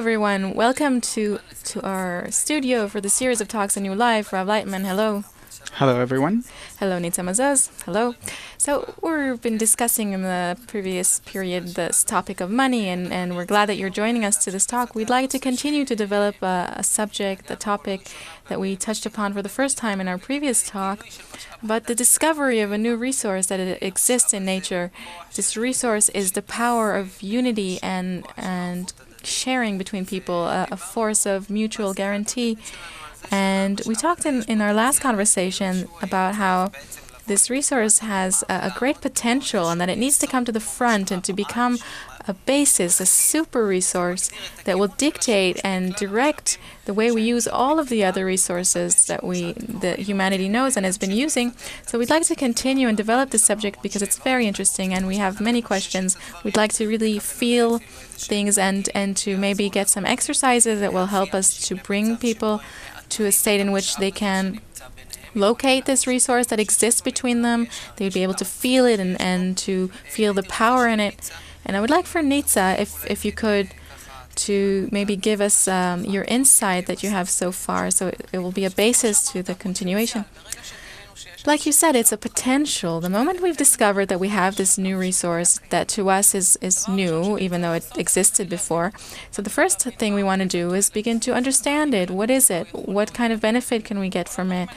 everyone. Welcome to our studio for the series of talks on New Life. Rav Leitman, hello. Hello, everyone. Hello, Nitza Mazaz. Hello. So we've been discussing in the previous period this topic of money, and we're glad that you're joining us to this talk. We'd like to continue to develop a subject, a topic that we touched upon for the first time in our previous talk, but the discovery of a new resource that exists in nature. This resource is the power of unity and sharing between people, a force of mutual guarantee. And we talked in our last conversation about how this resource has a great potential and that it needs to come to the front and to become a basis, a super resource that will dictate and direct the way we use all of the other resources that humanity knows and has been using. So we'd like to continue and develop this subject because it's very interesting and we have many questions. We'd like to really feel things and to maybe get some exercises that will help us to bring people to a state in which they can locate this resource that exists between them. They would be able to feel it and to feel the power in it. And I would like for Nitza, if you could, to maybe give us your insight that you have so far, so it will be a basis to the continuation. Like you said, it's a potential. The moment we've discovered that we have this new resource that to us is new, even though it existed before. So the first thing we want to do is begin to understand it. What is it? What kind of benefit can we get from it?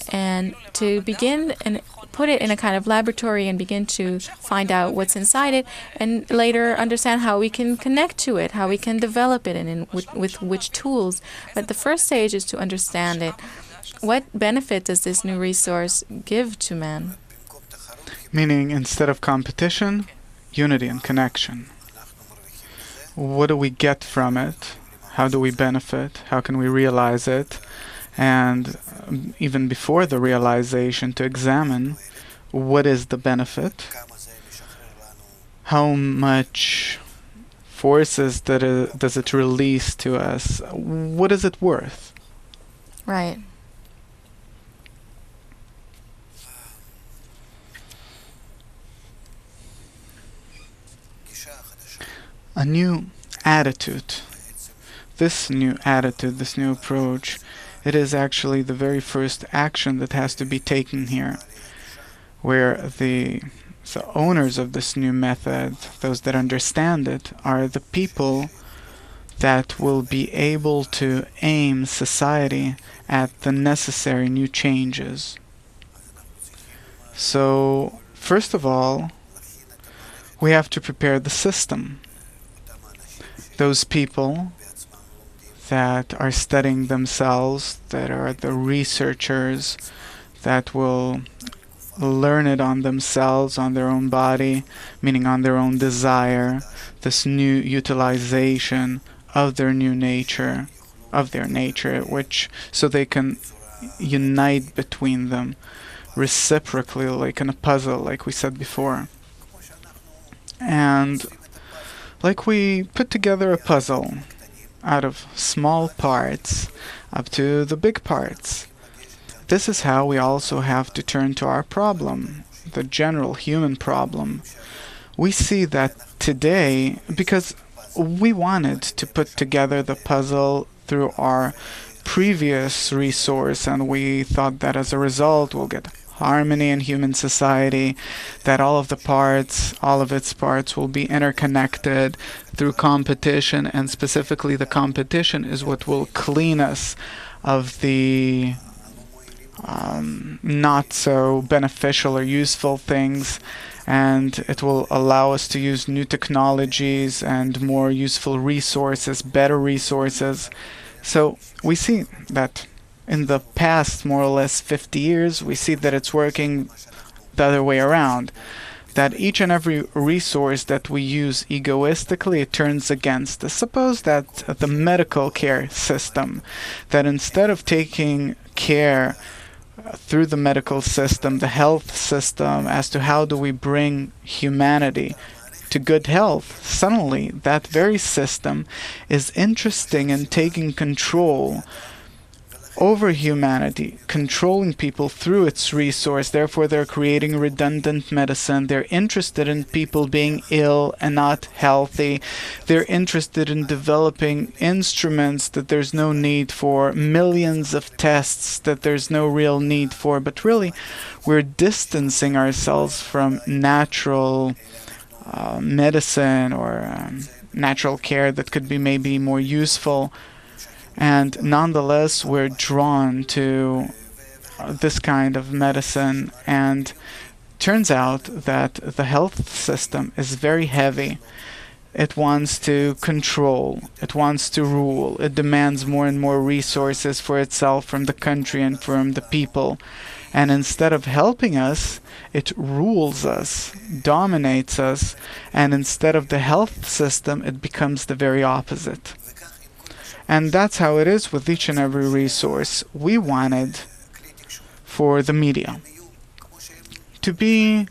And to begin and put it in a kind of laboratory and begin to find out what's inside it, and later understand how we can connect to it, how we can develop it, and with which tools. But the first stage is to understand it. What benefit does this new resource give to man? Meaning, instead of competition, unity and connection. What do we get from it? How do we benefit? How can we realize it? And even before the realization, to examine what is the benefit? How much forces does it release to us? What is it worth? Right. A new attitude. This new attitude, this new approach, it is actually the very first action that has to be taken here, where the owners of this new method, those that understand it, are the people that will be able to aim society at the necessary new changes. So, first of all, we have to prepare the system. Those people that are studying themselves, that are the researchers, that will learn it on themselves, on their own body, meaning on their own desire, this new utilization of their new nature, which so they can unite between them reciprocally, like in a puzzle, like we said before. And like we put together a puzzle out of small parts up to the big parts. This is how we also have to turn to our problem, the general human problem. We see that today, because we wanted to put together the puzzle through our previous resource, and we thought that as a result we'll get harmony in human society, that all of its parts will be interconnected through competition, and specifically the competition is what will clean us of the not so beneficial or useful things, and it will allow us to use new technologies and more useful resources, better resources. So we see that in the past, more or less 50 years, we see that it's working the other way around. That each and every resource that we use egoistically, it turns against us. Suppose that the medical care system, that instead of taking care through the medical system, the health system, as to how do we bring humanity to good health, suddenly that very system is interested in taking control over humanity, controlling people through its resource. Therefore, they're creating redundant medicine. They're interested in people being ill and not healthy. They're interested in developing instruments that there's no need for, millions of tests that there's no real need for. But really, we're distancing ourselves from natural medicine or natural care that could be maybe more useful. And nonetheless, we're drawn to this kind of medicine. And turns out that the health system is very heavy. It wants to control. It wants to rule. It demands more and more resources for itself from the country and from the people. And instead of helping us, it rules us, dominates us. And instead of the health system, it becomes the very opposite. And that's how it is with each and every resource. We wanted for the media to be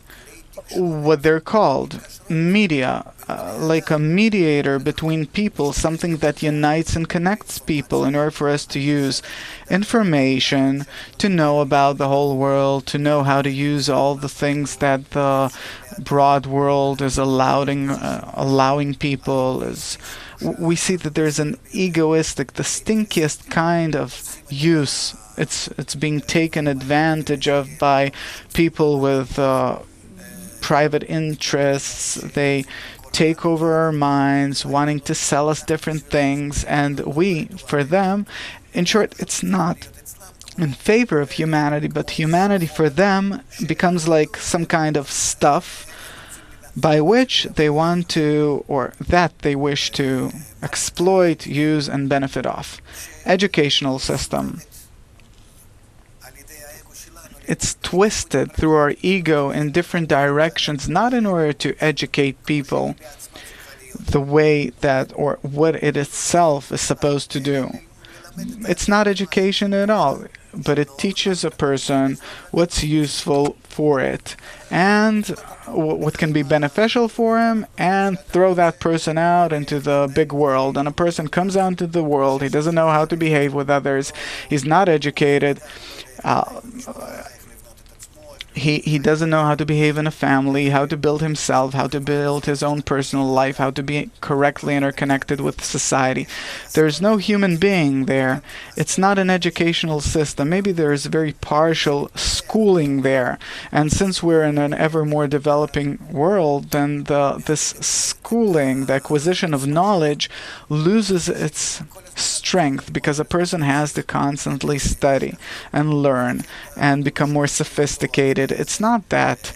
what they're called, media, like a mediator between people, something that unites and connects people in order for us to use information, to know about the whole world, to know how to use all the things that the broad world is allowing people. We see that there's an egoistic, the stinkiest kind of use. It's being taken advantage of by people with private interests. They take over our minds, wanting to sell us different things, and we, for them, in short, it's not in favor of humanity, but humanity for them becomes like some kind of stuff by which they want to, or that they wish to exploit, use, and benefit off. Educational system. It's twisted through our ego in different directions, not in order to educate people the way that, or what it itself is supposed to do. It's not education at all, but it teaches a person what's useful for it and what can be beneficial for him, and throw that person out into the big world. And a person comes out into the world, he doesn't know how to behave with others, he's not educated, he doesn't know how to behave in a family, how to build himself, how to build his own personal life, how to be correctly interconnected with society. There's no human being there. It's not an educational system. Maybe there is very partial schooling there. And since we're in an ever more developing world, then this schooling, the acquisition of knowledge, loses its strength because a person has to constantly study and learn and become more sophisticated. It's not that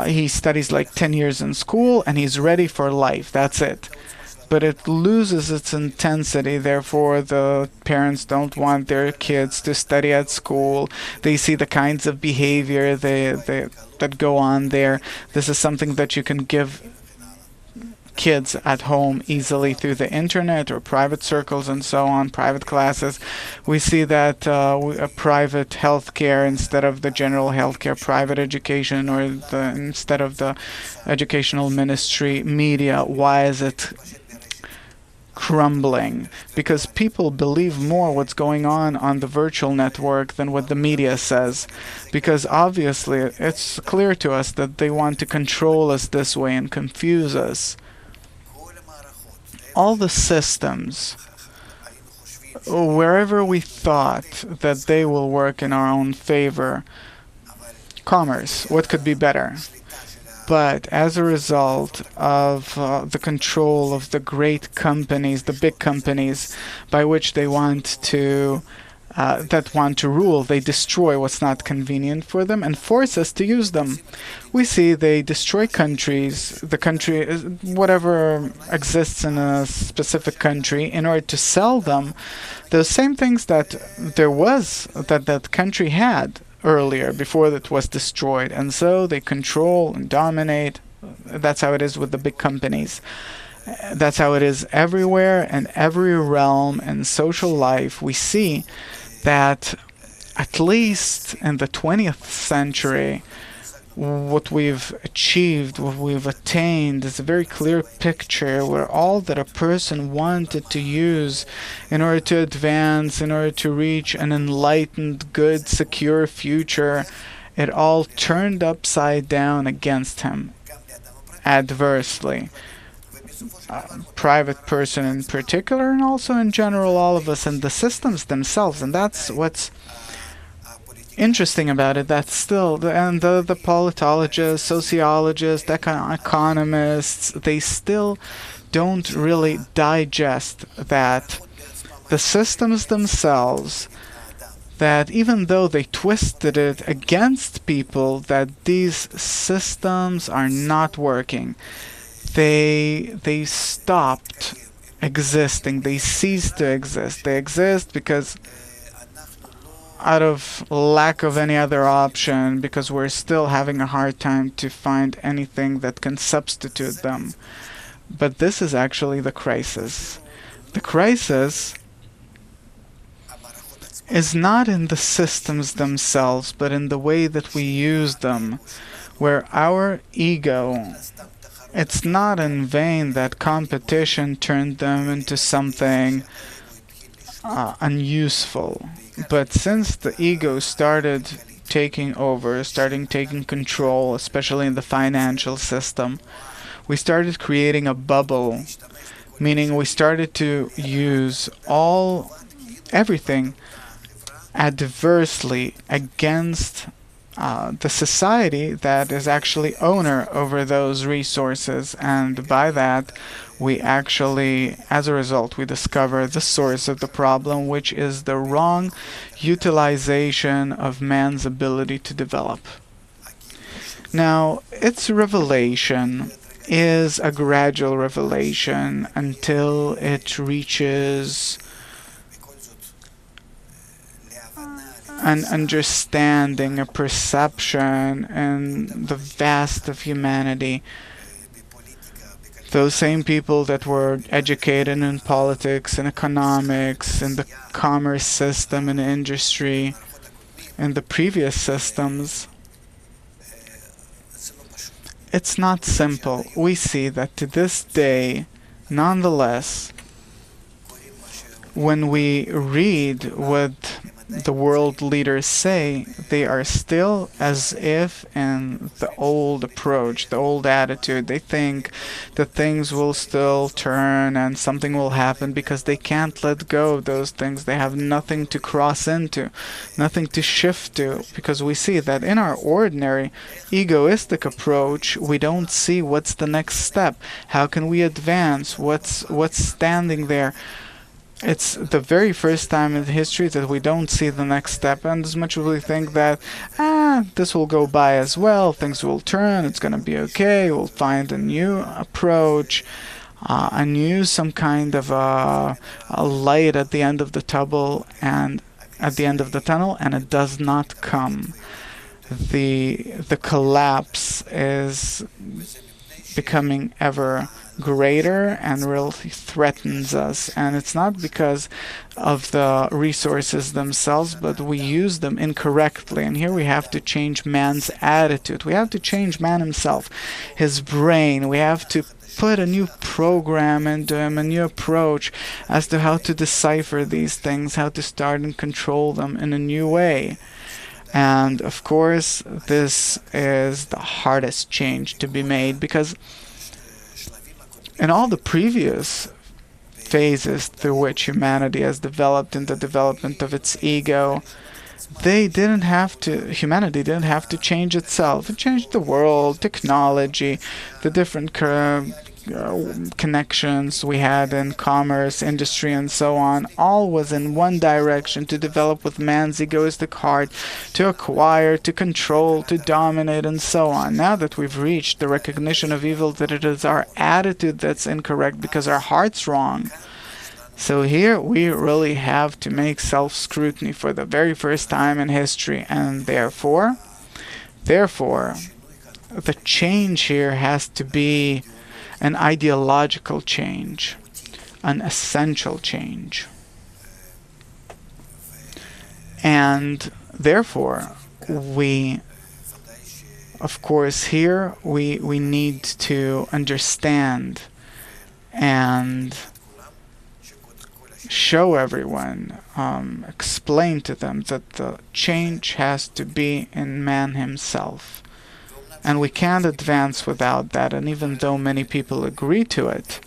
he studies like 10 years in school and he's ready for life. That's it. But it loses its intensity. Therefore, the parents don't want their kids to study at school. They see the kinds of behavior that go on there. This is something that you can give kids at home easily through the internet or private circles and so on, private classes. We see that private healthcare instead of the general healthcare, private education, or instead of the educational ministry, media. Why is it crumbling? Because people believe more what's going on the virtual network than what the media says. Because obviously it's clear to us that they want to control us this way and confuse us. All the systems, wherever we thought that they will work in our own favor, commerce, what could be better? But as a result of the control of the great companies, the big companies, by which they want to rule, they destroy what's not convenient for them and force us to use them. We see they destroy countries, the country, whatever exists in a specific country, in order to sell them the same things that that country had earlier before it was destroyed. And so they control and dominate. That's how it is with the big companies. That's how it is everywhere, in every realm and social life. We see that at least in the 20th century, what we've achieved, what we've attained, is a very clear picture where all that a person wanted to use in order to advance, in order to reach an enlightened, good, secure future, it all turned upside down against him, adversely. Private person in particular, and also in general, all of us, and the systems themselves. And that's what's interesting about it, that still the politologists, sociologists, economists, they still don't really digest that the systems themselves, that even though they twisted it against people, that these systems are not working. They stopped existing. They ceased to exist. They exist because out of lack of any other option, because we're still having a hard time to find anything that can substitute them. But this is actually the crisis. The crisis is not in the systems themselves, but in the way that we use them, where our ego, it's not in vain that competition turned them into something unuseful. But since the ego started taking over, starting taking control, especially in the financial system, we started creating a bubble, meaning we started to use everything adversely against the society that is actually owner over those resources. And by that, we actually, as a result, we discover the source of the problem, which is the wrong utilization of man's ability to develop. Now, its revelation is a gradual revelation until it reaches an understanding, a perception, and the vast of humanity. Those same people that were educated in politics and economics, in the commerce system and industry, in the previous systems, it's not simple. We see that to this day, nonetheless, when we read what the world leaders say, they are still as if in the old approach, the old attitude. They think that things will still turn and something will happen because they can't let go of those things. They have nothing to cross into, nothing to shift to, because we see that in our ordinary egoistic approach, we don't see what's the next step. How can we advance? What's standing there? It's the very first time in history that we don't see the next step, and as much as we think that, this will go by as well, things will turn, it's going to be okay, we'll find a new approach, some kind of a light at the end of the tunnel, and it does not come. The collapse is becoming ever greater and really threatens us. And it's not because of the resources themselves, but we use them incorrectly. And here we have to change man's attitude. We have to change man himself, his brain. We have to put a new program into him, a new approach as to how to decipher these things, how to start and control them in a new way. And of course, this is the hardest change to be made, because in all the previous phases through which humanity has developed in the development of its ego, humanity didn't have to change itself. It changed the world, technology, the different connections we had in commerce, industry, and so on. All was in one direction: to develop with man's egoistic heart, to acquire, to control, to dominate, and so on. Now that we've reached the recognition of evil, that it is our attitude that's incorrect because our heart's wrong. So here we really have to make self-scrutiny for the very first time in history, and therefore, the change here has to be an ideological change, an essential change. And therefore, we Of course, here we need to understand and show everyone, explain to them that the change has to be in man himself. And we can't advance without that, and even though many people agree to it,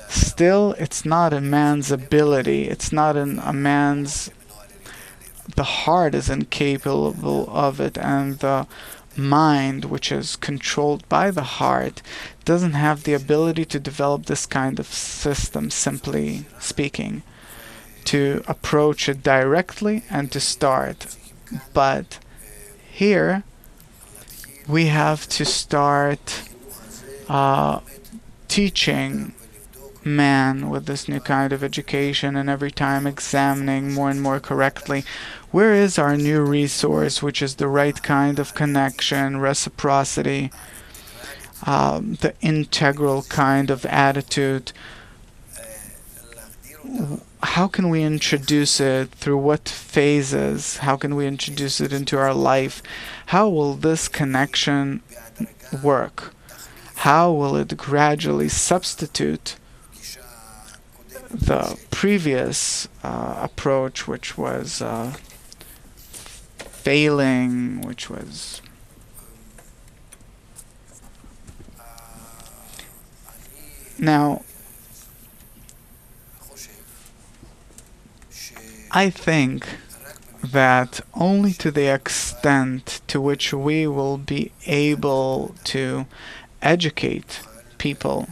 still it's not a man's ability, it's not in a man's, the heart is incapable of it, and the mind, which is controlled by the heart, doesn't have the ability to develop this kind of system, simply speaking, to approach it directly and to start. But here we have to start teaching man with this new kind of education, and every time examining more and more correctly where is our new resource, which is the right kind of connection, reciprocity, the integral kind of attitude. How can we introduce it? Through what phases? How can we introduce it into our life? How will this connection work? How will it gradually substitute the previous approach, which was failing, which was now I think that only to the extent to which we will be able to educate people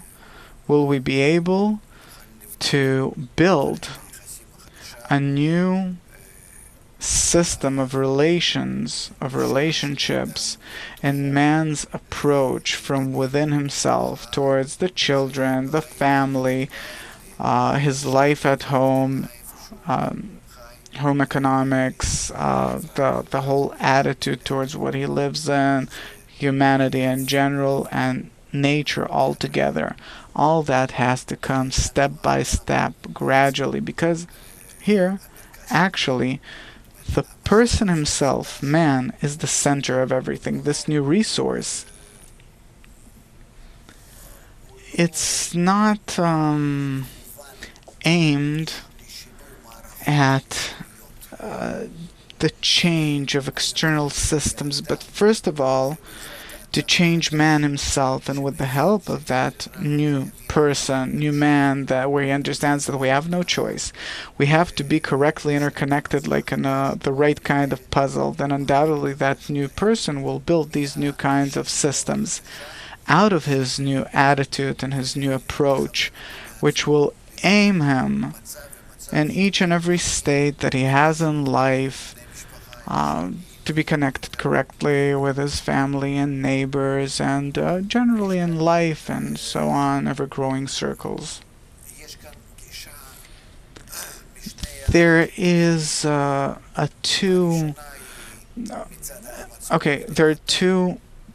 will we be able to build a new system of relationships, in man's approach from within himself towards the children, the family, his life at home, home economics, the whole attitude towards what he lives in, humanity in general, and nature altogether. All that has to come step by step, gradually, because here, actually, the person himself, man, is the center of everything. This new resource, it's not aimed at the change of external systems, but first of all, to change man himself, and with the help of that new person, new man, that where he understands that we have no choice, we have to be correctly interconnected like in the right kind of puzzle, then undoubtedly that new person will build these new kinds of systems out of his new attitude and his new approach, which will aim him in each and every state that he has in life, to be connected correctly with his family and neighbors, and generally in life, and so on, ever-growing circles. There is there are two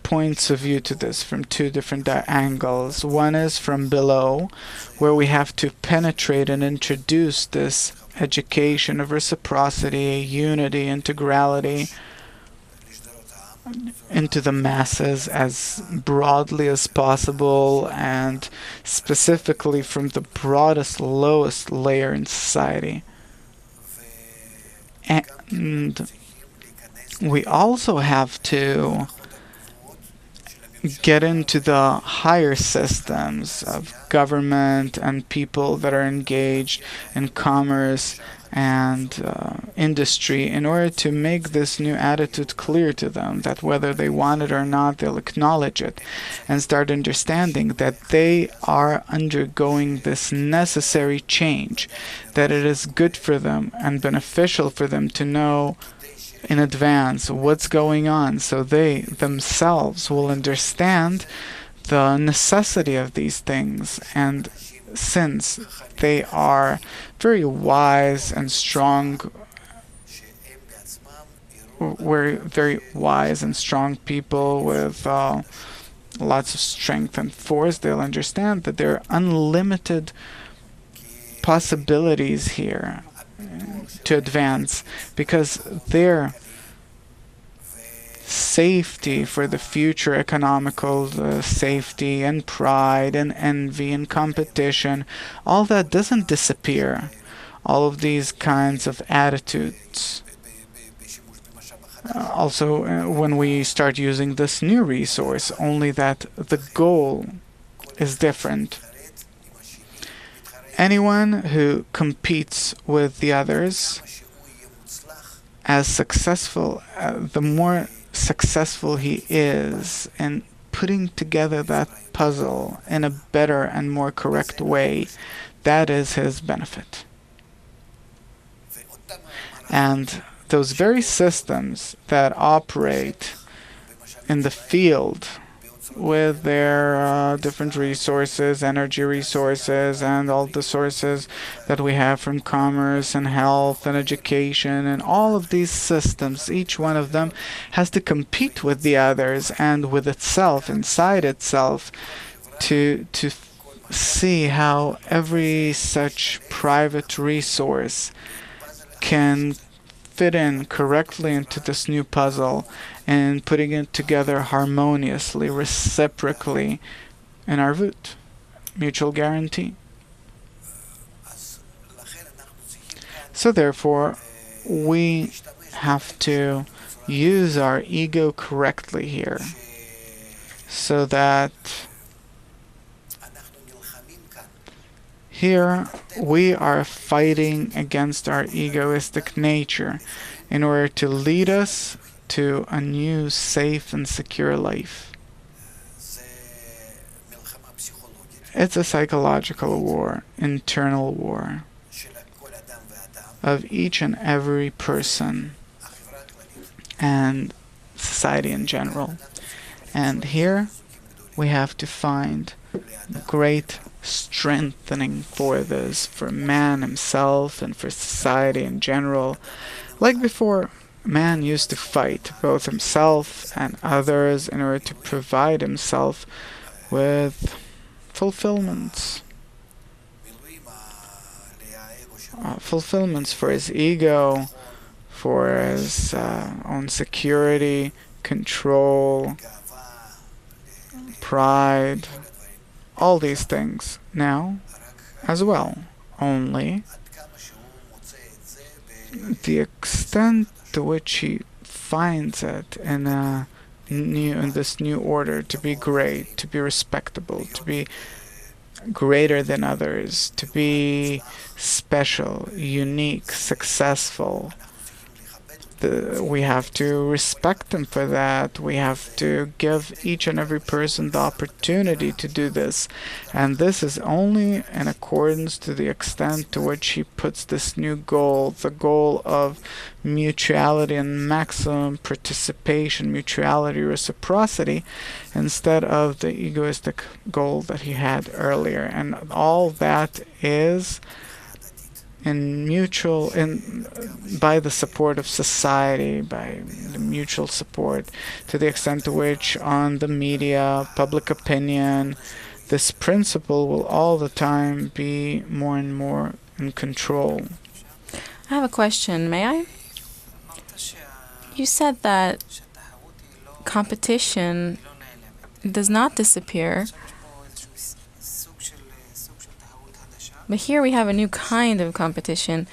points of view to this from two different angles. One is from below, where we have to penetrate and introduce this education of reciprocity, unity, integrality into the masses as broadly as possible, and specifically from the broadest, lowest layer in society. And we also have to get into the higher systems of government and people that are engaged in commerce and industry, in order to make this new attitude clear to them, that whether they want it or not, they'll acknowledge it and start understanding that they are undergoing this necessary change, that it is good for them and beneficial for them to know in advance what's going on, so they themselves will understand the necessity of these things. And since they are very wise and strong, very wise and strong people with lots of strength and force, they'll understand that there are unlimited possibilities here to advance, because their safety for the future, economical safety and pride and envy and competition, all that doesn't disappear. All of these kinds of attitudes. Also, when we start using this new resource, only that the goal is different. Anyone who competes with the others as successful, the more successful he is in putting together that puzzle in a better and more correct way, that is his benefit. And those very systems that operate in the field with their different resources, energy resources, and all the sources that we have from commerce and health and education, and all of these systems, each one of them has to compete with the others and with itself, inside itself, to see how every such private resource can fit in correctly into this new puzzle and putting it together harmoniously, reciprocally in our root, mutual guarantee. So therefore, we have to use our ego correctly here, so that here we are fighting against our egoistic nature in order to lead us to a new safe and secure life. It's a psychological war, internal war of each and every person and society in general. And here we have to find great strengthening for this, for man himself and for society in general. Like before, man used to fight both himself and others in order to provide himself with fulfillments. Fulfillments for his ego, for his own security, control, pride, all these things now as well. Only the extent to which he finds it in this new order to be great, to be respectable, to be greater than others, to be special, unique, successful. We have to respect them for that. We have to give each and every person the opportunity to do this. And this is only in accordance to the extent to which he puts this new goal, the goal of mutuality and maximum participation, mutuality, reciprocity, instead of the egoistic goal that he had earlier. And all that is by the support of society, by the mutual support, to the extent to which on the media, public opinion, this principle will all the time be more and more in control. I have a question, may I? You said that competition does not disappear, but here we have a new kind of competition,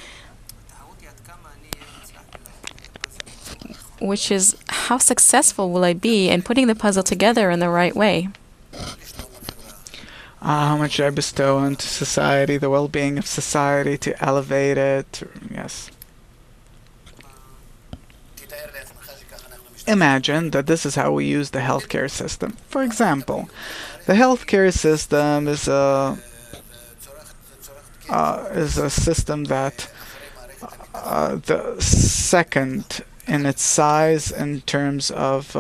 which is how successful will I be in putting the puzzle together in the right way? How much I bestow into society, the well-being of society, to elevate it. Yes. Imagine that this is how we use the healthcare system. For example, the healthcare system is a system that the second in its size in terms of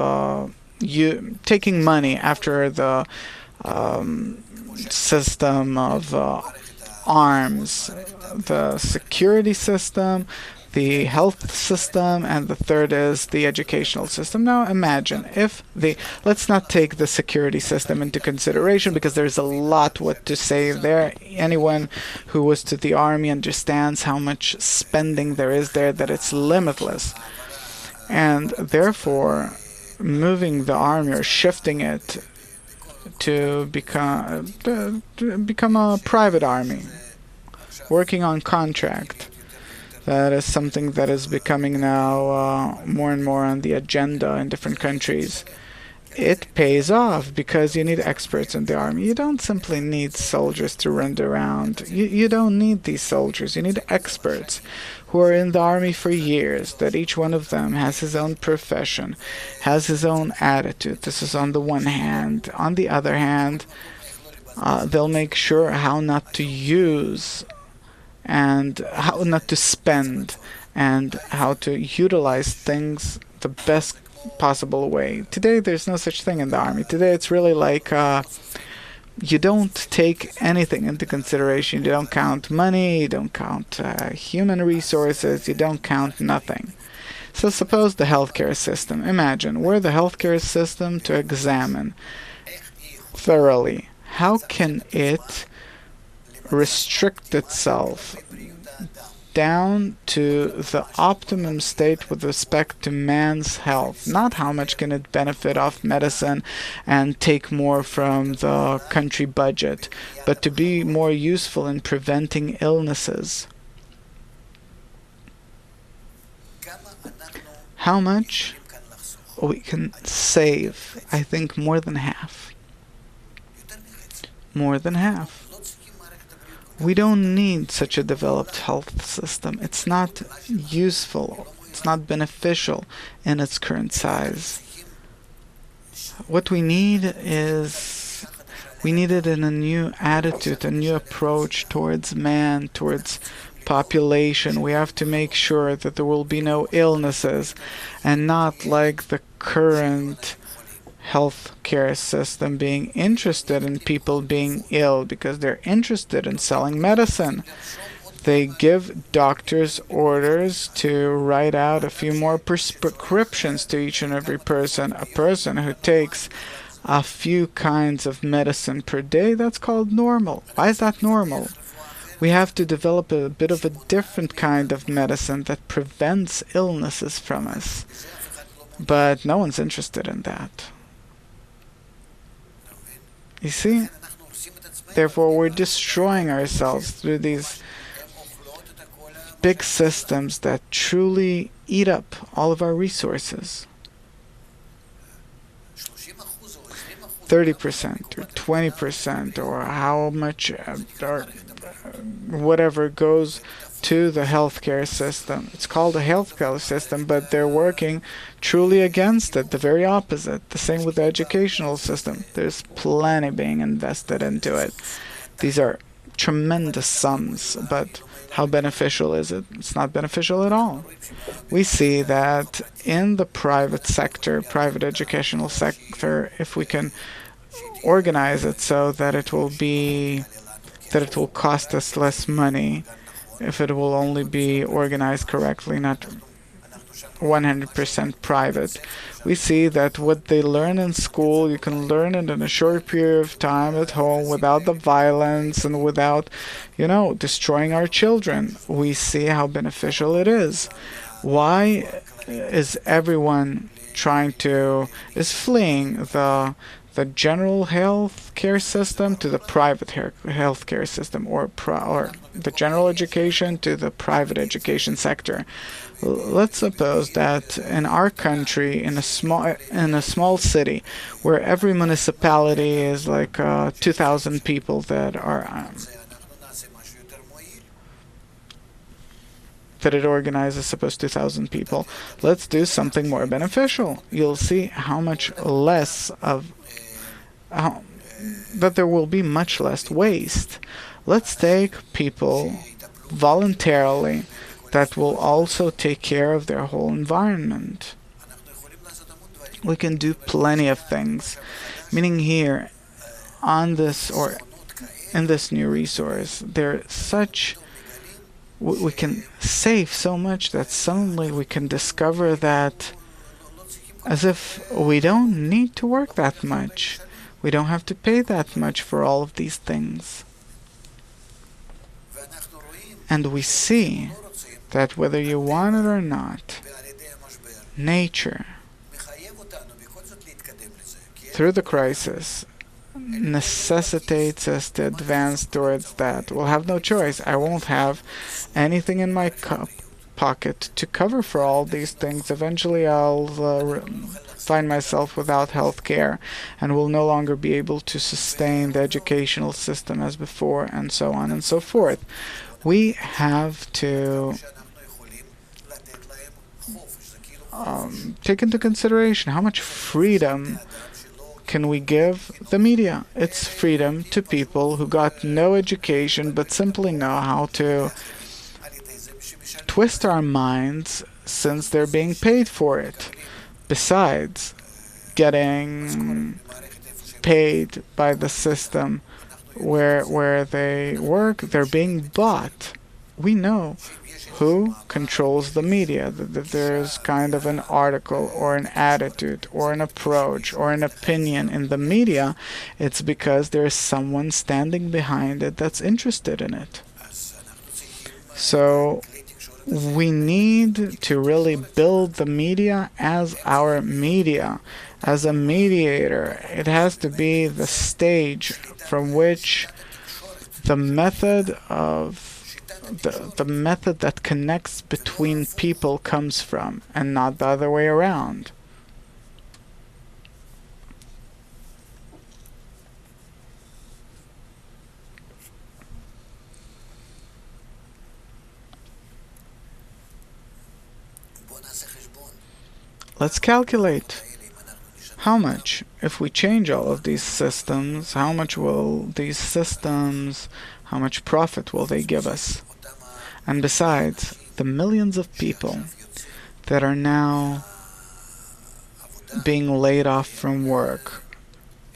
you taking money after the system of arms, the security system, the health system, and the third is the educational system. Now imagine if let's not take the security system into consideration because there's a lot what to say there. Anyone who was to the army understands how much spending there is there, that it's limitless. And therefore, moving the army or shifting it to become a private army, working on contract. That is something that is becoming now more and more on the agenda in different countries. It pays off because you need experts in the army. You don't simply need soldiers to run around. You don't need these soldiers. You need experts who are in the army for years, that each one of them has his own profession, has his own attitude. This is on the one hand. On the other hand, they'll make sure how not to use and how not to spend and how to utilize things the best possible way. Today, there's no such thing in the army. Today, it's really like you don't take anything into consideration. You don't count money, you don't count human resources, you don't count nothing. So suppose the healthcare system. Imagine we're the healthcare system to examine thoroughly how can it restrict itself down to the optimum state with respect to man's health. Not how much can it benefit off medicine and take more from the country budget, but to be more useful in preventing illnesses. How much we can save? I think more than half. More than half. We don't need such a developed health system. It's not useful. It's not beneficial in its current size. What we need is we need it in a new attitude, a new approach towards man, towards population. We have to make sure that there will be no illnesses and not like the current healthcare system being interested in people being ill because they're interested in selling medicine. They give doctors orders to write out a few more prescriptions to each and every person. A person who takes a few kinds of medicine per day, that's called normal. Why is that normal? We have to develop a bit of a different kind of medicine that prevents illnesses from us. But no one's interested in that. You see? Therefore, we're destroying ourselves through these big systems that truly eat up all of our resources. 30% or 20% or how much or whatever goes to the healthcare system. It's called a healthcare system, but they're working truly against it, the very opposite. The same with the educational system. There's plenty being invested into it. These are tremendous sums, but how beneficial is it? It's not beneficial at all. We see that in the private sector, private educational sector, if we can organize it so that it will cost us less money, if it will only be organized correctly, not 100% private. We see that what they learn in school, you can learn it in a short period of time at home without the violence and without, destroying our children. We see how beneficial it is. Why is everyone is fleeing the general health care system to the private health care system, or the general education to the private education sector? Let's suppose that in our country, in a small city, where every municipality is like 2,000 people that it organizes, suppose 2,000 people. Let's do something more beneficial. You'll see how much less that there will be much less waste. Let's take people voluntarily that will also take care of their whole environment. We can do plenty of things. Meaning here, on this or in this new resource, we can save so much that suddenly we can discover that as if we don't need to work that much. We don't have to pay that much for all of these things. And we see that whether you want it or not, nature through the crisis necessitates us to advance towards that. We'll have no choice. I won't have anything in my pocket to cover for all these things. Eventually, I'll find myself without health care and will no longer be able to sustain the educational system as before, and so on and so forth. We have to take into consideration how much freedom can we give the media. It's freedom to people who got no education but simply know how to twist our minds since they're being paid for it. Besides getting paid by the system where they work, they're being bought. We know who controls the media, that there's kind of an article or an attitude or an approach or an opinion in the media. It's because there's someone standing behind it that's interested in it. So we need to really build the media as our media, as a mediator. It has to be the stage from which the method of the method that connects between people comes from, and not the other way around. Let's calculate how much, if we change all of these systems, how much will these systems, how much profit will they give us? And besides, the millions of people that are now being laid off from work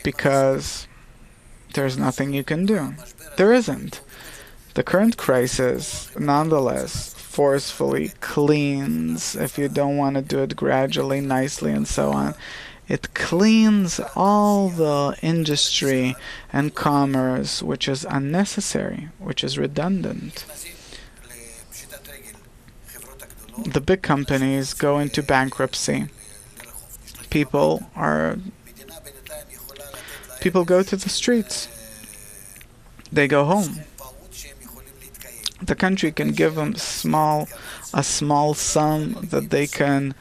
because there's nothing you can do. There isn't. The current crisis, nonetheless, forcefully cleans, if you don't want to do it gradually, nicely, and so on, it cleans all the industry and commerce which is unnecessary, which is redundant. The big companies go into bankruptcy. People go to the streets. They go home. The country can give them a small sum that they can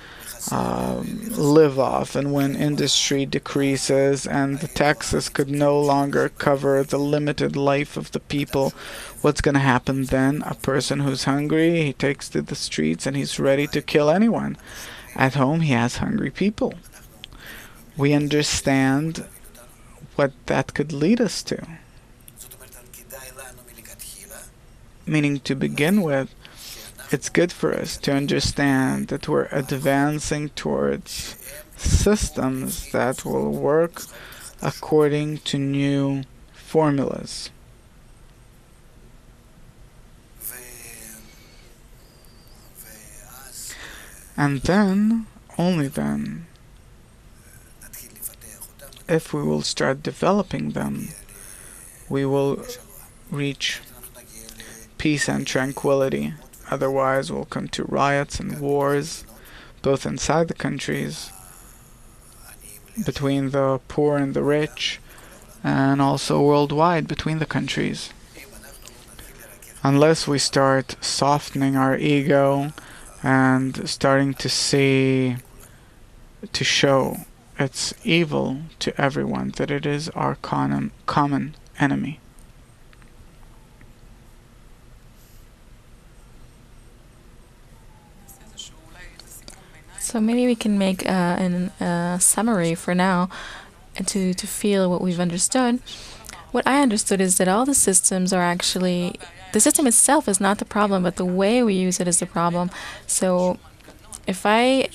live off, and when industry decreases and the taxes could no longer cover the limited life of the people, what's going to happen then? A person who's hungry, he takes to the streets and he's ready to kill anyone. At home, he has hungry people. We understand what that could lead us to. Meaning, to begin with, it's good for us to understand that we're advancing towards systems that will work according to new formulas. And then, only then, if we will start developing them, we will reach peace and tranquility. Otherwise, we'll come to riots and wars, both inside the countries, between the poor and the rich, and also worldwide between the countries. Unless we start softening our ego and starting to show it's evil to everyone, that it is our common enemy. So maybe we can make a summary for now to feel what we've understood. What I understood is that all the systems are actually, the system itself is not the problem, but the way we use it is the problem. So if I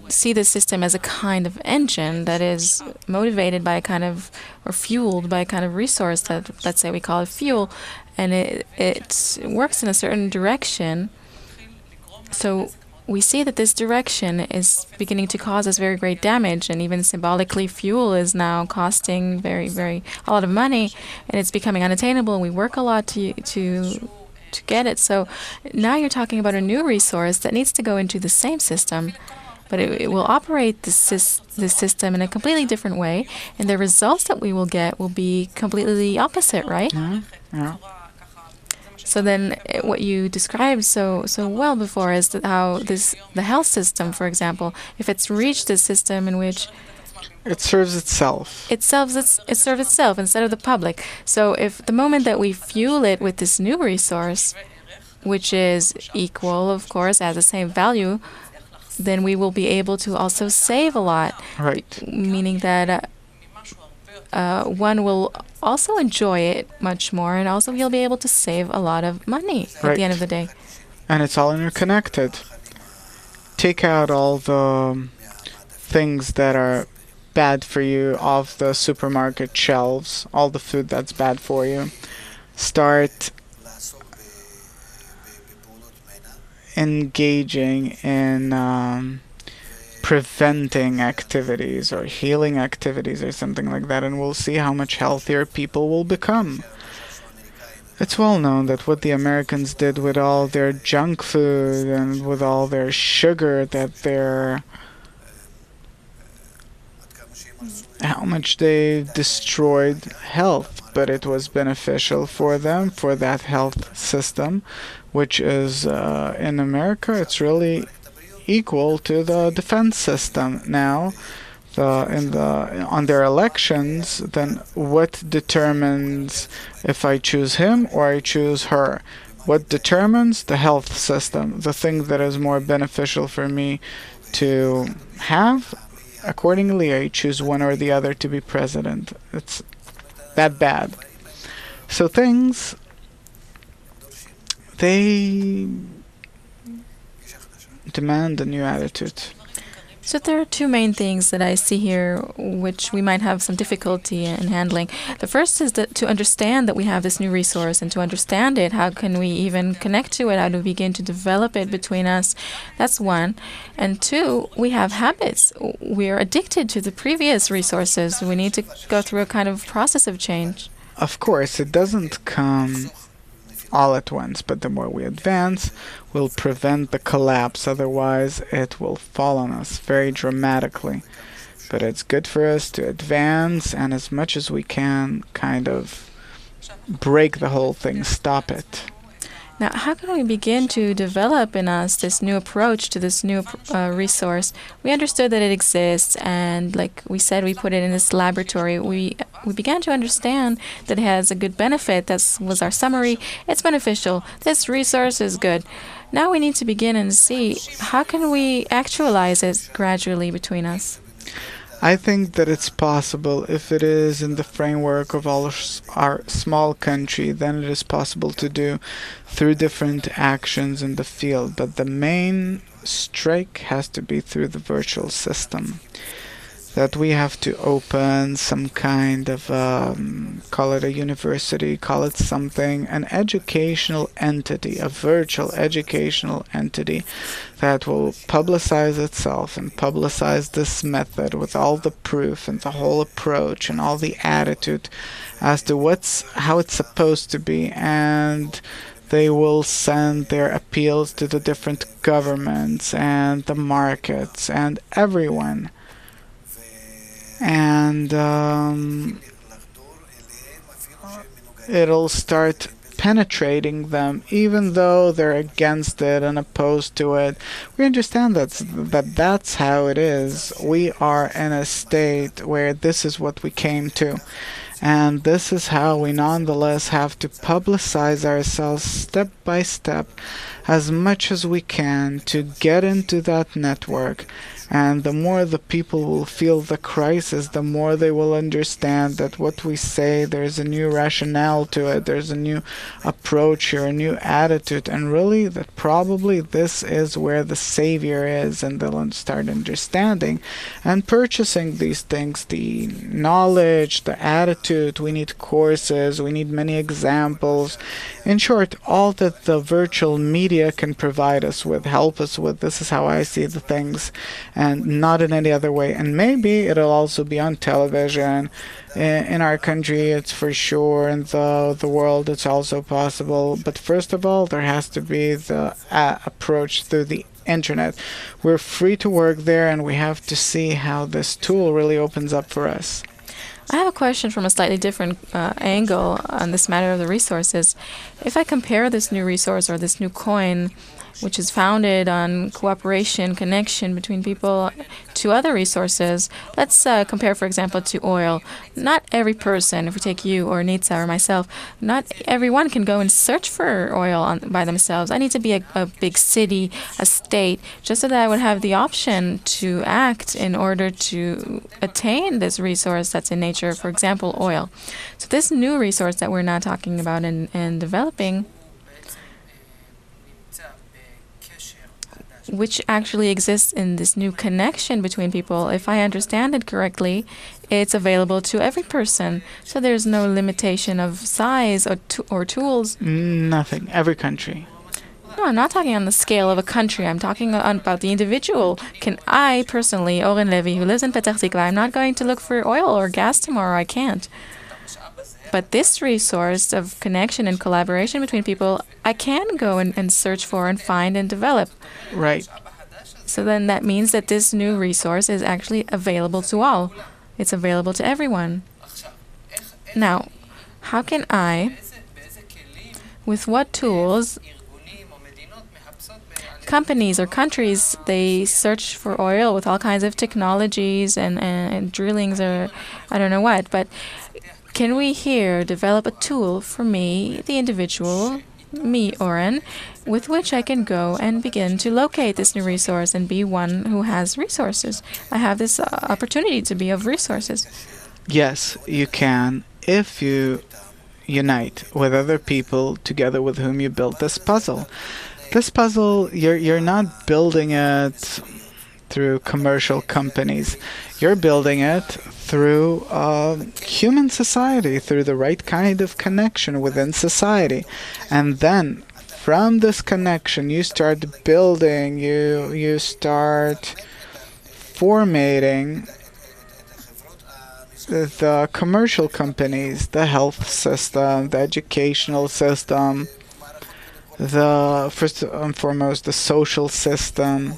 see the system as a kind of engine that is motivated by a kind of, or fueled by a kind of resource that, let's say we call it fuel, and it works in a certain direction, so we see that this direction is beginning to cause us very great damage, and even symbolically, fuel is now costing a lot of money, and it's becoming unattainable, and we work a lot to get it. So now you're talking about a new resource that needs to go into the same system, but it will operate this system in a completely different way, and the results that we will get will be completely opposite, right? Yeah. So then, what you described so well before is that how the health system, for example, if it's reached a system in which It serves itself. it serves itself instead of the public. So if the moment that we fuel it with this new resource, which is equal, of course, has the same value, then we will be able to also save a lot. Right. Meaning that one will also enjoy it much more, and also he'll be able to save a lot of money at the end of the day. And it's all interconnected. Take out all the things that are bad for you off the supermarket shelves, all the food that's bad for you. Start engaging in preventing activities or healing activities or something like that, and we'll see how much healthier people will become. It's well known that what the Americans did with all their junk food and with all their sugar how much they destroyed health, but it was beneficial for them, for that health system, which is in America, it's really equal to the defense system now. On their elections, then what determines if I choose him or I choose her? What determines? The health system, the thing that is more beneficial for me to have. Accordingly, I choose one or the other to be president. It's that bad. So things, they demand a new attitude. So there are two main things that I see here which we might have some difficulty in handling. The first is that to understand that we have this new resource, and to understand it, how can we even connect to it? How do we begin to develop it between us? That's one. And two, we have habits. We're addicted to the previous resources. We need to go through a kind of process of change. Of course, it doesn't come all at once, but the more we advance, we'll prevent the collapse. Otherwise, it will fall on us very dramatically. But it's good for us to advance and as much as we can kind of break the whole thing, stop it. Now, how can we begin to develop in us this new approach to this new resource? We understood that it exists, and like we said, we put it in this laboratory. We began to understand that it has a good benefit. That was our summary. It's beneficial. This resource is good. Now we need to begin and see how can we actualize it gradually between us. I think that it's possible if it is in the framework of all our small country, then it is possible to do through different actions in the field. But the main strike has to be through the virtual system. That we have to open some kind of, call it a university, call it something, an educational entity, a virtual educational entity that will publicize itself and publicize this method with all the proof and the whole approach and all the attitude as to how it's supposed to be, and they will send their appeals to the different governments and the markets and everyone. And it'll start penetrating them, even though they're against it and opposed to it. We understand that's how it is. We are in a state where this is what we came to. And this is how we nonetheless have to publicize ourselves step by step as much as we can to get into that network. And the more the people will feel the crisis, the more they will understand that what we say, there's a new rationale to it, there's a new approach here, a new attitude, and really that probably this is where the savior is, and they'll start understanding and purchasing these things, the knowledge, the attitude. We need courses, we need many examples. In short, all that the virtual media can provide us with, help us with. This is how I see the things, and not in any other way. And maybe it'll also be on television. In our country, it's for sure. In the world, it's also possible. But first of all, there has to be the approach through the internet. We're free to work there, and we have to see how this tool really opens up for us. I have a question from a slightly different angle on this matter of the resources. If I compare this new resource or this new coin, which is founded on cooperation, connection between people, to other resources, let's compare, for example, to oil. Not every person, if we take you or Nitsa or myself, not everyone can go and search for oil by themselves. I need to be a big city, a state, just so that I would have the option to act in order to attain this resource that's in nature, for example, oil. So this new resource that we're now talking about and developing, which actually exists in this new connection between people, if I understand it correctly, it's available to every person. So there's no limitation of size or tools. Nothing. Every country. No, I'm not talking on the scale of a country. I'm talking about the individual. Can I personally, Oren Levy, who lives in Petah Tikva, I'm not going to look for oil or gas tomorrow. I can't. But this resource of connection and collaboration between people, I can go and search for and find and develop. Right. So then that means that this new resource is actually available to all. It's available to everyone. Now, how can I, with what tools, companies or countries, they search for oil with all kinds of technologies and drillings or I don't know what, but can we here develop a tool for me, the individual, me, Oren, with which I can go and begin to locate this new resource and be one who has resources? I have this opportunity to be of resources. Yes, you can if you unite with other people together with whom you build this puzzle. This puzzle, you're not building it through commercial companies. You're building it through human society, through the right kind of connection within society. And then from this connection, you start building, you start formating the commercial companies, the health system, the educational system, the first and foremost, the social system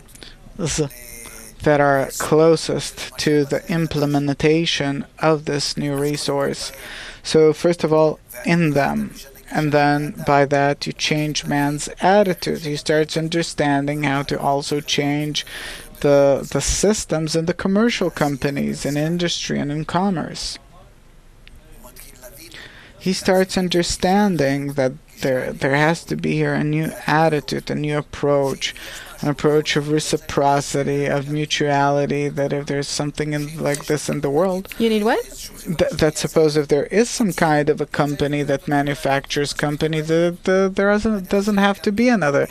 that are closest to the implementation of this new resource. So first of all, in them. And then by that you change man's attitude. He starts understanding how to also change the systems in the commercial companies, in industry and in commerce. He starts understanding that there has to be here a new attitude, a new approach, an approach of reciprocity, of mutuality, that if there's something like this in the world... You need what? That suppose if there is some kind of a company that manufactures company, there doesn't have to be another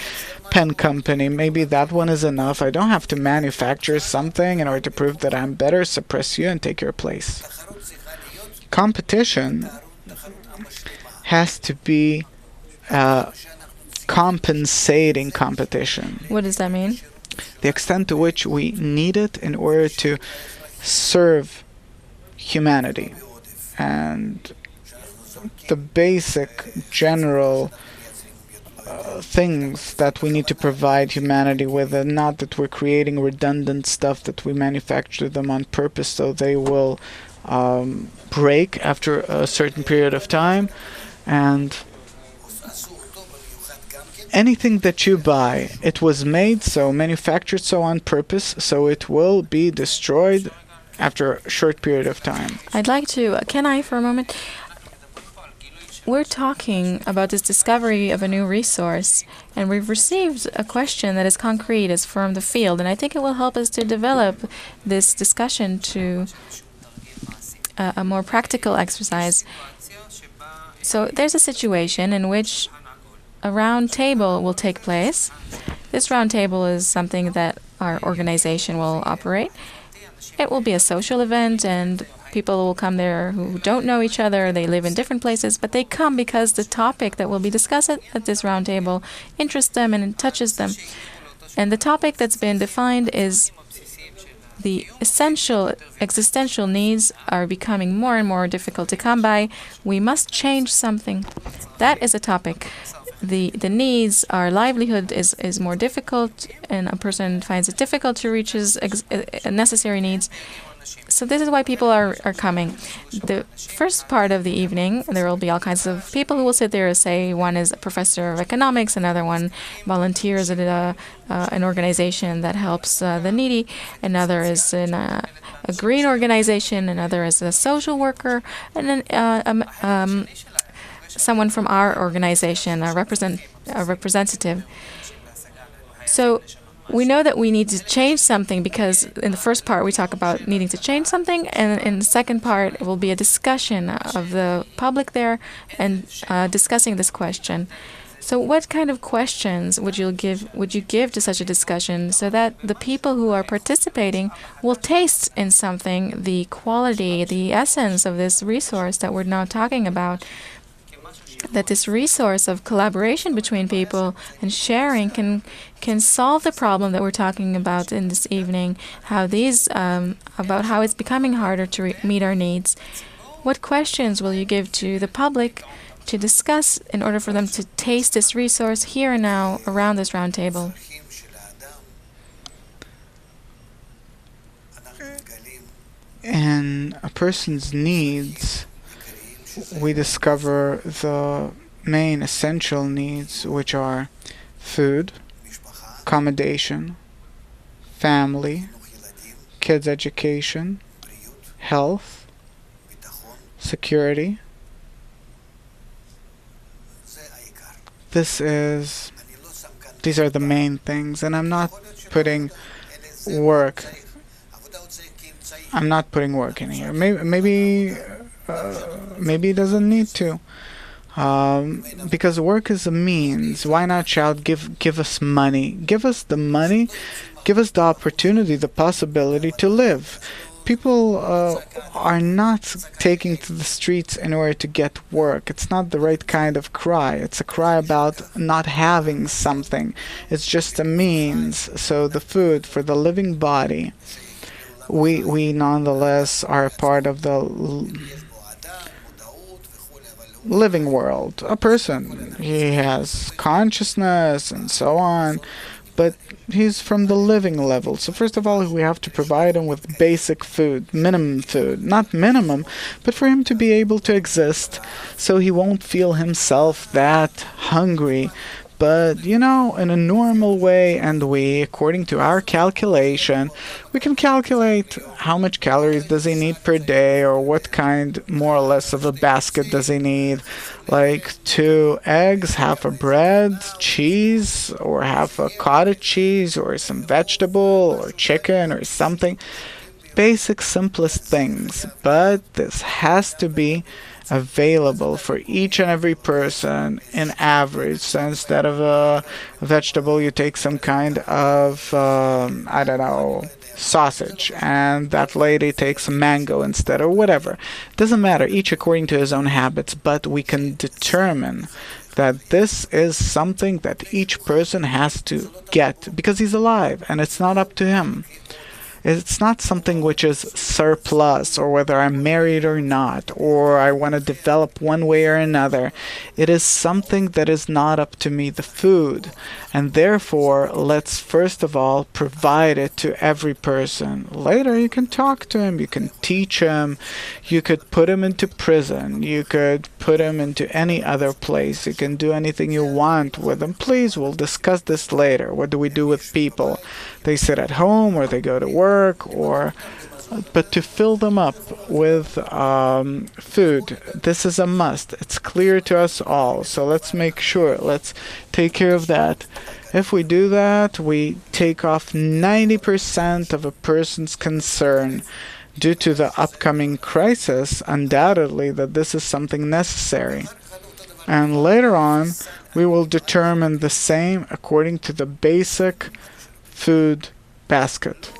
pen company. Maybe that one is enough. I don't have to manufacture something in order to prove that I'm better, suppress you, and take your place. Competition has to be compensating competition. What does that mean? The extent to which we need it in order to serve humanity. And the basic general things that we need to provide humanity with, and not that we're creating redundant stuff that we manufacture them on purpose so they will break after a certain period of time. And anything that you buy, it was made so, manufactured so on purpose, so it will be destroyed after a short period of time. I'd like to, can I for a moment? We're talking about this discovery of a new resource, and we've received a question that is concrete, is from the field, and I think it will help us to develop this discussion to a more practical exercise. So there's a situation in which a round table will take place. This round table is something that our organization will operate. It will be a social event, and people will come there who don't know each other. They live in different places, but they come because the topic that will be discussed at this round table interests them and it touches them. And the topic that's been defined is the essential existential needs are becoming more and more difficult to come by. We must change something. That is a topic. the needs, our livelihood is more difficult, and a person finds it difficult to reach his necessary needs. So this is why people are coming. The first part of the evening, there will be all kinds of people who will sit there and say, one is a professor of economics, another one volunteers at an organization that helps the needy, another is in a green organization, another is a social worker, and then someone from our organization, a representative. So we know that we need to change something, because in the first part we talk about needing to change something, and in the second part it will be a discussion of the public there and discussing this question. So what kind of questions would you give to such a discussion, so that the people who are participating will taste in something the quality, the essence of this resource that we're now talking about? That this resource of collaboration between people and sharing can solve the problem that we're talking about in this evening. About how it's becoming harder to meet our needs. What questions will you give to the public to discuss in order for them to taste this resource here and now around this round table? In a person's needs, we discover the main essential needs, which are food, accommodation, family, kids' education, health, security. These are the main things, and I'm not putting work in here. Maybe it doesn't need to. Because work is a means. Why not shout, give us money. Give us the money. Give us the opportunity, the possibility to live. People are not taking to the streets in order to get work. It's not the right kind of cry. It's a cry about not having something. It's just a means. So the food for the living body, we nonetheless are a part of the living world. A person, he has consciousness and so on, but he's from the living level. So first of all, we have to provide him with basic food, minimum food. Not minimum, but for him to be able to exist, so he won't feel himself that hungry. But, in a normal way, and according to our calculation, we can calculate how much calories does he need per day, or what kind, more or less, of a basket does he need. Like 2 eggs, half a bread, cheese, or half a cottage cheese, or some vegetable, or chicken, or something. Basic, simplest things. But this has to be available for each and every person in average. So instead of a vegetable, you take some kind of, sausage, and that lady takes a mango instead, or whatever. Doesn't matter, each according to his own habits, but we can determine that this is something that each person has to get, because he's alive, and it's not up to him. It's not something which is surplus, or whether I'm married or not, or I want to develop one way or another. It is something that is not up to me, the food. And therefore, let's first of all provide it to every person. Later, you can talk to him, you can teach him, you could put him into prison, you could put him into any other place, you can do anything you want with him. Please, we'll discuss this later. What do we do with people? They sit at home, or they go to work, but to fill them up with food, this is a must. It's clear to us all. So let's make sure, let's take care of that. If we do that, we take off 90% of a person's concern due to the upcoming crisis, undoubtedly, that this is something necessary. And later on, we will determine the same according to the basic food basket.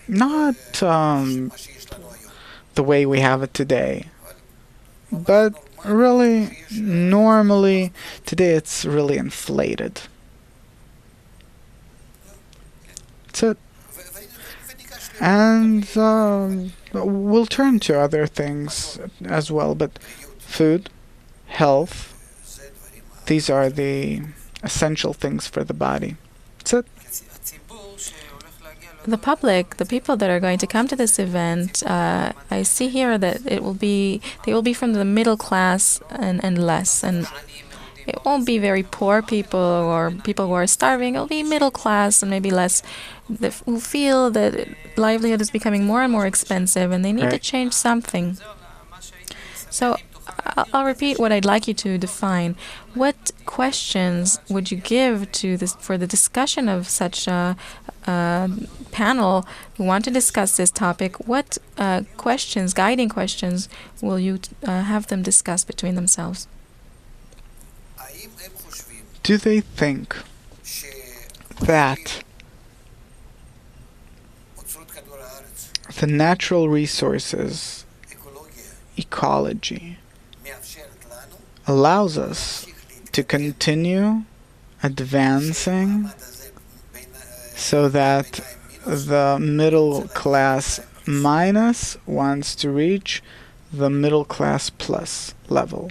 Not the way we have it today, but really, normally, today it's really inflated. That's it. And we'll turn to other things as well, but food, health, These are the essential things for the body. That's it. The public, the people that are going to come to this event, I see here that they will be from the middle class and less, and it won't be very poor people or people who are starving. It'll be middle class and maybe less, who feel that livelihood is becoming more and more expensive and they need to change something. So I'll repeat what I'd like you to define. What questions would you give to this for the discussion of such a panel who want to discuss this topic? What questions, guiding questions, will you have them discuss between themselves? Do they think that the natural resources, ecology, allows us to continue advancing so that the middle class minus wants to reach the middle class plus level?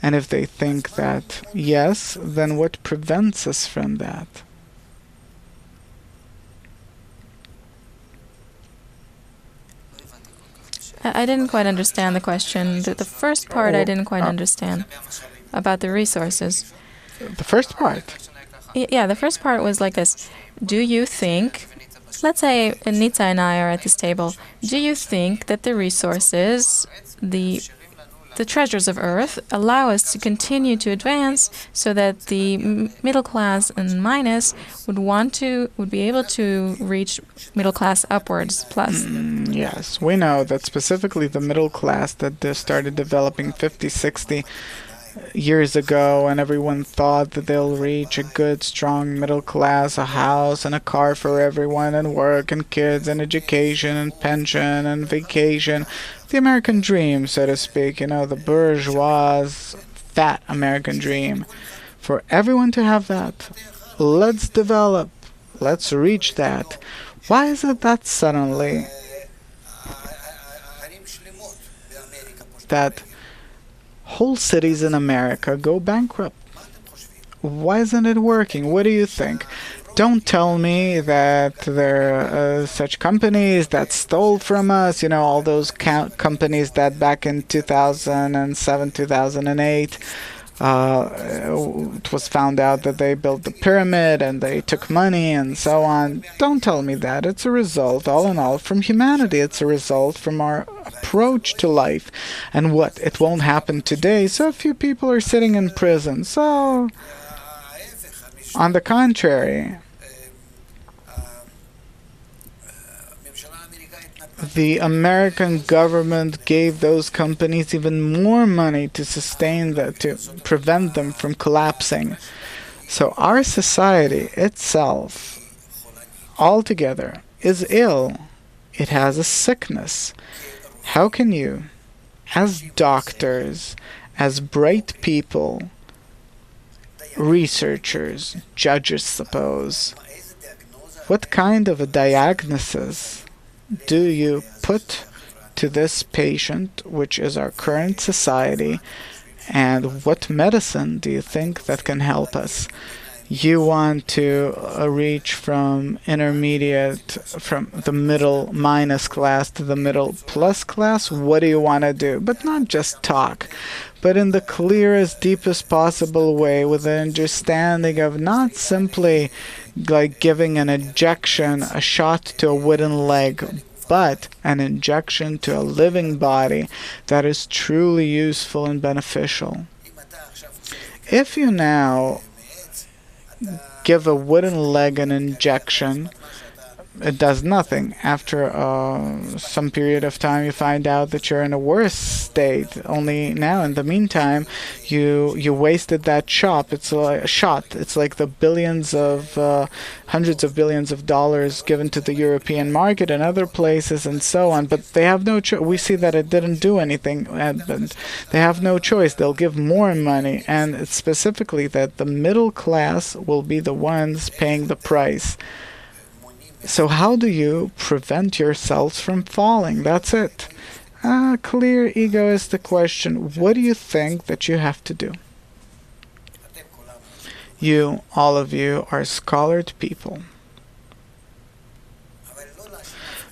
And if they think that yes, then what prevents us from that? I didn't quite understand the question. The first part I didn't quite understand about the resources. The first part? Yeah, the first part was like this. Do you think, let's say Nitza and I are at this table, do you think that the resources, the treasures of earth allow us to continue to advance so that the middle class and minus would be able to reach middle class upwards plus? Yes, we know that specifically the middle class that started developing 50, 60 years ago, and everyone thought that they'll reach a good, strong middle class, a house and a car for everyone, and work and kids and education and pension and vacation. The American dream, so to speak, the bourgeois, fat American dream. For everyone to have that, let's develop, let's reach that. Why is it that suddenly that whole cities in America go bankrupt? Why isn't it working? What do you think? Don't tell me that there are such companies that stole from us, all those companies that back in 2007, 2008, it was found out that they built the pyramid and they took money and so on. Don't tell me that. It's a result, all in all, from humanity. It's a result from our approach to life. And what? It won't happen today, so few people are sitting in prison. So, on the contrary, the American government gave those companies even more money to sustain that, to prevent them from collapsing. So our society itself, altogether, is ill. It has a sickness. How can you, as doctors, as bright people, researchers, judges, suppose, what kind of a diagnosis do you put to this patient, which is our current society, and what medicine do you think that can help us? You want to reach from intermediate, from the middle minus class to the middle plus class? What do you want to do? But not just talk, but in the clearest, deepest possible way, with an understanding of not simply like giving an injection, a shot to a wooden leg, but an injection to a living body that is truly useful and beneficial. If you now give a wooden leg an injection, it does nothing. After some period of time, you find out that you're in a worse state. Only now, in the meantime, you wasted that shot. It's like a shot. It's like the billions of, hundreds of billions of dollars given to the European market and other places and so on. But they have no choice. We see that it didn't do anything. But they have no choice. They'll give more money, and it's specifically that the middle class will be the ones paying the price. So how do you prevent yourselves from falling? That's it. a clear egoistic question. What do you think that you have to do? You, all of you, are scholared people.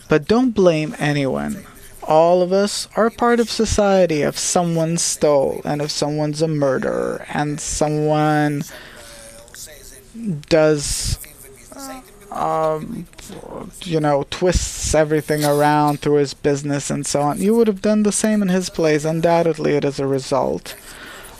But don't blame anyone. All of us are part of society. If someone stole, and if someone's a murderer, and someone does, um, twists everything around through his business and so on, you would have done the same in his place. Undoubtedly, it is a result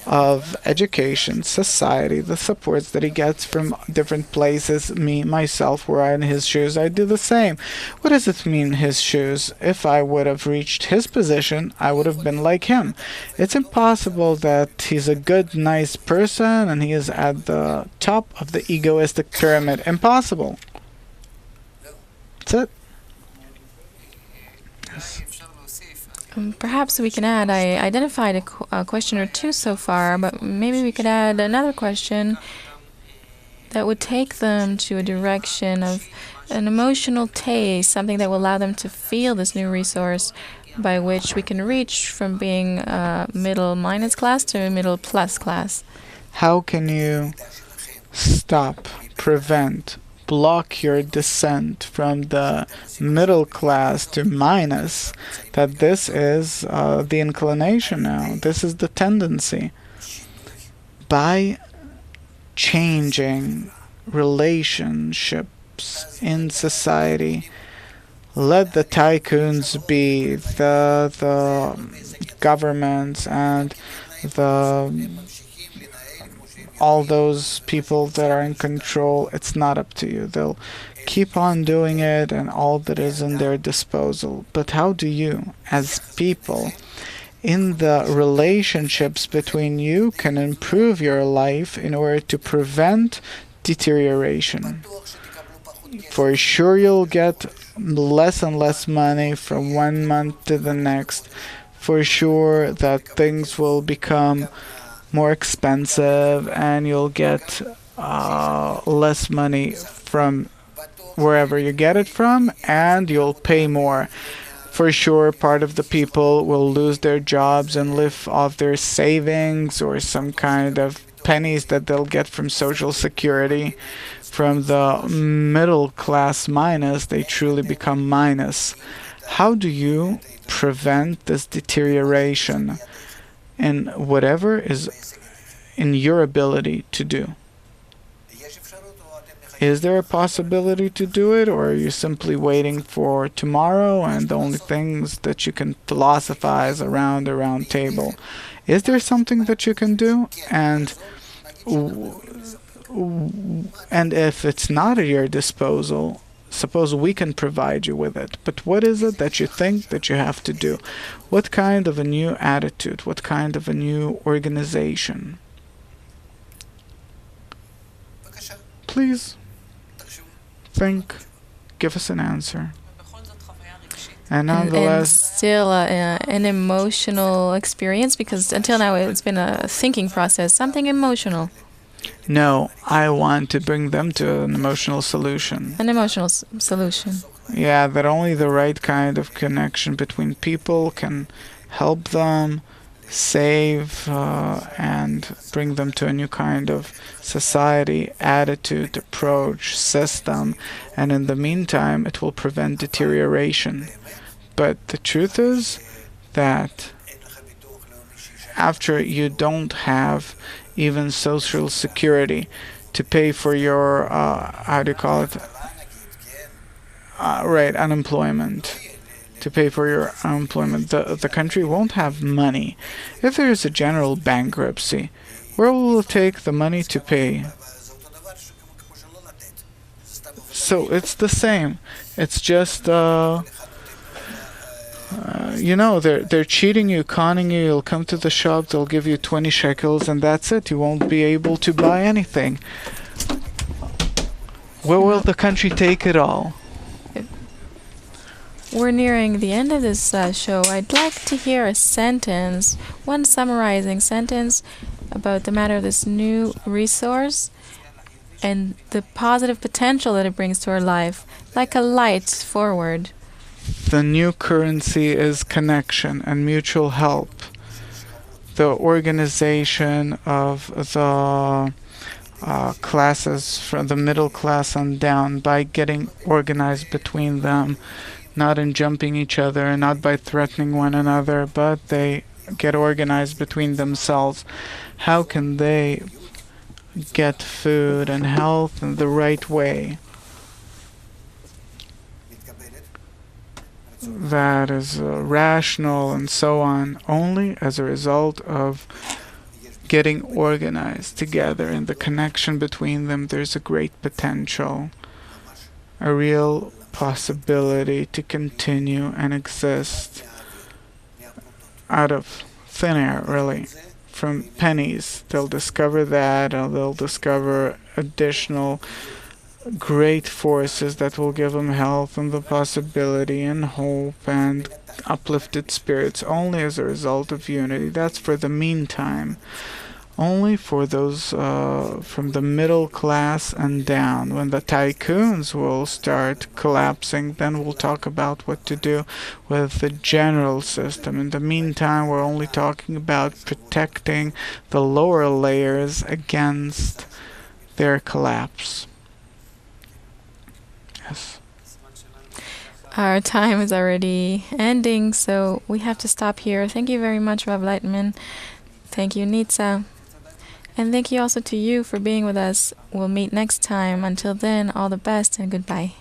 of education, society, the supports that he gets from different places. Me, myself, were I in his shoes, I'd do the same. What does it mean, his shoes? If I would have reached his position, I would have been like him. It's impossible that he's a good, nice person and he is at the top of the egoistic pyramid. Impossible. That's it. Yes. Perhaps we can add, I identified a question or two so far, but maybe we could add another question that would take them to a direction of an emotional taste, something that will allow them to feel this new resource by which we can reach from being middle minus class to middle plus class. How can you stop, prevent, block your descent from the middle class to minus? That this is the inclination now. This is the tendency. By changing relationships in society, let the tycoons be, the governments and the all those people that are in control. It's not up to you. They'll keep on doing it and all that is in their disposal. But how do you, as people, in the relationships between you, can improve your life in order to prevent deterioration? For sure you'll get less and less money from one month to the next. For sure that things will become more expensive and you'll get less money from wherever you get it from, and you'll pay more. For sure, part of the people will lose their jobs and live off their savings or some kind of pennies that they'll get from Social Security. From the middle class minus, they truly become minus. How do you prevent this deterioration in whatever is in your ability to do? Is there a possibility to do it, or are you simply waiting for tomorrow and the only things that you can philosophize around a round table? Is there something that you can do? And if it's not at your disposal, suppose we can provide you with it. But what is it that you think that you have to do? What kind of a new attitude? What kind of a new organization? Please think, give us an answer. And And nonetheless, still an emotional experience, because until now it's been a thinking process, something emotional, no, I want to bring them to an emotional solution. an emotional solution. Yeah, that only the right kind of connection between people can help them save and bring them to a new kind of society, attitude, approach, system, and in the meantime it will prevent deterioration. But the truth is that after you don't have even social security to pay for your how do you call it, right, unemployment, to pay for your unemployment, the country won't have money. If there is a general bankruptcy, where will it take the money to pay? So it's the same. It's just they're cheating you, conning you. You'll come to the shop, they'll give you 20 shekels, and that's it. You won't be able to buy anything. Where will the country take it all? We're nearing the end of this show. I'd like to hear a sentence, one summarizing sentence about the matter of this new resource and the positive potential that it brings to our life, like a light forward. The new currency is connection and mutual help. The organization of the classes from the middle class on down by getting organized between them, not in jumping each other, not by threatening one another, but they get organized between themselves. How can they get food and health in the right way? That is rational and so on, only as a result of getting organized together. In the connection between them, there's a great potential, a real possibility to continue and exist out of thin air, really. From pennies, they'll discover that, and they'll discover additional great forces that will give them health and the possibility and hope and uplifted spirits only as a result of unity. That's for the meantime. Only for those from the middle class and down. When the tycoons will start collapsing, then we'll talk about what to do with the general system. In the meantime, we're only talking about protecting the lower layers against their collapse. Yes. Our time is already ending, so we have to stop here. Thank you very much, Rav Leitman. Thank you, Nitsa. And thank you also to you for being with us. We'll meet next time. Until then, all the best and goodbye.